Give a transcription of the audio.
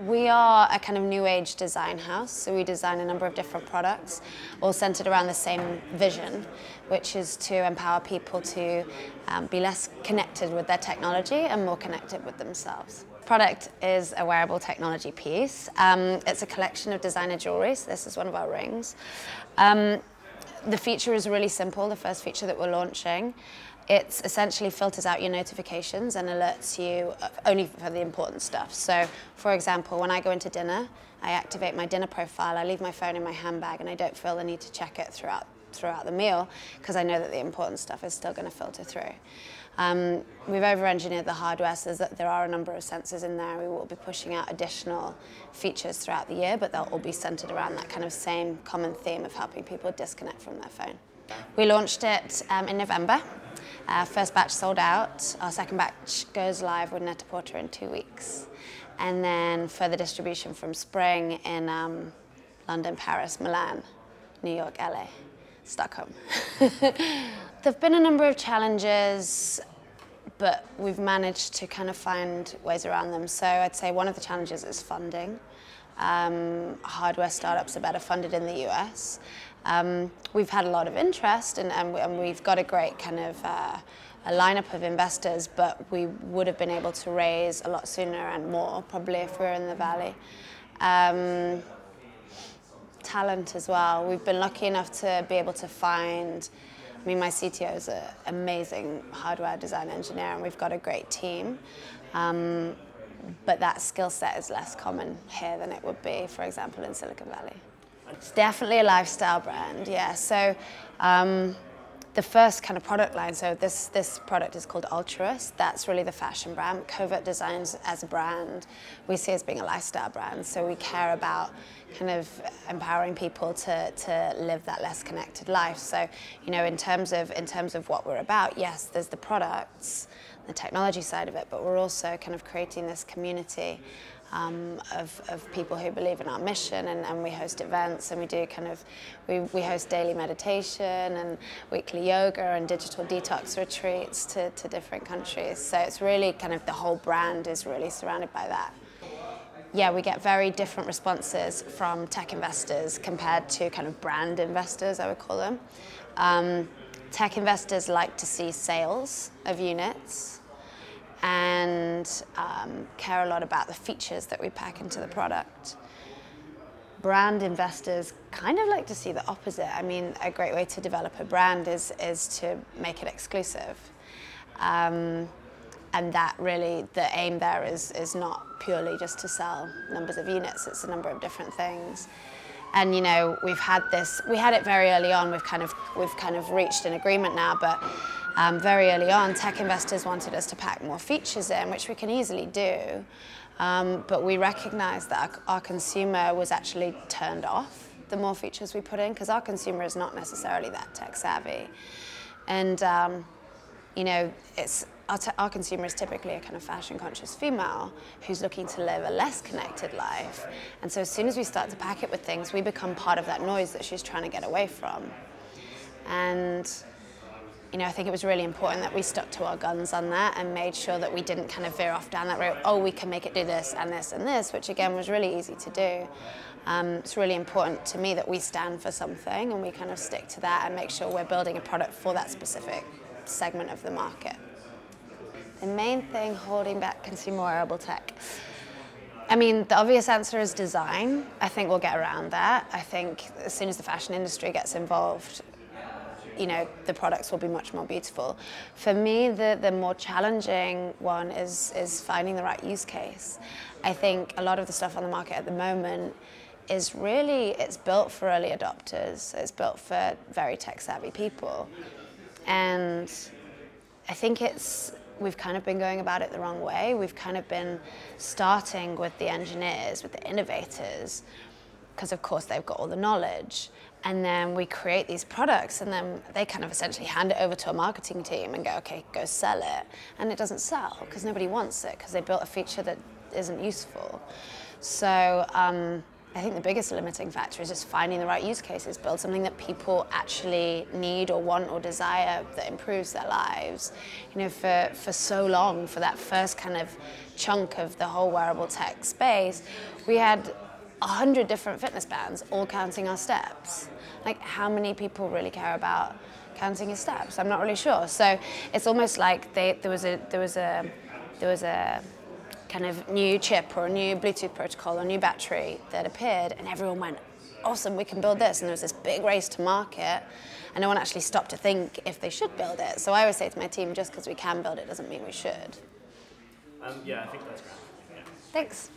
We are a kind of new age design house, so we design a number of different products, all centered around the same vision, which is to empower people to be less connected with their technology and more connected with themselves. Product is a wearable technology piece. It's a collection of designer jewelry, so this is one of our rings. The feature is really simple, the first feature that we're launching. It essentially filters out your notifications and alerts you only for the important stuff. So, for example, when I go into dinner, I activate my dinner profile, I leave my phone in my handbag, and I don't feel the need to check it throughout the meal, because I know that the important stuff is still going to filter through. We've over-engineered the hardware so that there are a number of sensors in there. We will be pushing out additional features throughout the year, but they'll all be centered around that kind of same common theme of helping people disconnect from their phone. We launched it in November. First batch sold out. Our second batch goes live with Net-a-Porter in 2 weeks. And then further distribution from spring in London, Paris, Milan, New York, LA, Stockholm. There've been a number of challenges, but we've managed to kind of find ways around them. So I'd say one of the challenges is funding. Hardware startups are better funded in the US. We've had a lot of interest and we've got a great kind of a lineup of investors, but we would have been able to raise a lot sooner and more, probably if we were in the Valley. Talent as well. We've been lucky enough to be able to find, I mean, my CTO is an amazing hardware design engineer and we've got a great team. But that skill set is less common here than it would be, for example, in Silicon Valley. It's definitely a lifestyle brand, yeah. So the first kind of product line, so this product is called Unsworth. That's really the fashion brand. Kovert Designs as a brand, we see as being a lifestyle brand. So we care about kind of empowering people to live that less connected life. So, you know, in terms of what we're about, yes, there's the products, the technology side of it, but we're also kind of creating this community of people who believe in our mission, and we host events, and we do kind of, we host daily meditation and weekly yoga and digital detox retreats to different countries. So it's really kind of, the whole brand is really surrounded by that. Yeah, we get very different responses from tech investors compared to kind of brand investors, I would call them. Tech investors like to see sales of units and care a lot about the features that we pack into the product. Brand investors kind of like to see the opposite. I mean, a great way to develop a brand is to make it exclusive. And that really, the aim there is not purely just to sell numbers of units, it's a number of different things. And you know, we had it very early on, we've kind of reached an agreement now, but very early on, tech investors wanted us to pack more features in, which we can easily do. But we recognized that our consumer was actually turned off the more features we put in, because our consumer is not necessarily that tech savvy. And you know, our consumer is typically a kind of fashion-conscious female who's looking to live a less connected life. And so as soon as we start to pack it with things, we become part of that noise that she's trying to get away from. And you know, I think it was really important that we stuck to our guns on that and made sure that we didn't kind of veer off down that road, oh, we can make it do this and this and this, which again was really easy to do. It's really important to me that we stand for something and we kind of stick to that and make sure we're building a product for that specific segment of the market. The main thing holding back consumer wearable tech, I mean, the obvious answer is design. I think we'll get around that. I think as soon as the fashion industry gets involved, you know, the products will be much more beautiful. For me, the more challenging one is finding the right use case. I think a lot of the stuff on the market at the moment is really, it's built for early adopters. It's built for very tech-savvy people. And I think we've kind of been going about it the wrong way. We've kind of been starting with the engineers, with the innovators, because of course they've got all the knowledge. And then we create these products and then they kind of essentially hand it over to a marketing team and go, okay, go sell it. And it doesn't sell because nobody wants it because they built a feature that isn't useful. So I I think the biggest limiting factor is just finding the right use cases, build something that people actually need or want or desire that improves their lives. You know, for so long, for that first kind of chunk of the whole wearable tech space, we had 100 different fitness bands all counting our steps. Like, how many people really care about counting your steps? I'm not really sure. So it's almost like there was a kind of new chip or a new Bluetooth protocol or new battery that appeared, and everyone went, awesome, we can build this. And there was this big race to market, and no one actually stopped to think if they should build it. So I always say to my team, just because we can build it doesn't mean we should. Yeah, I think that's great. Yeah. Thanks.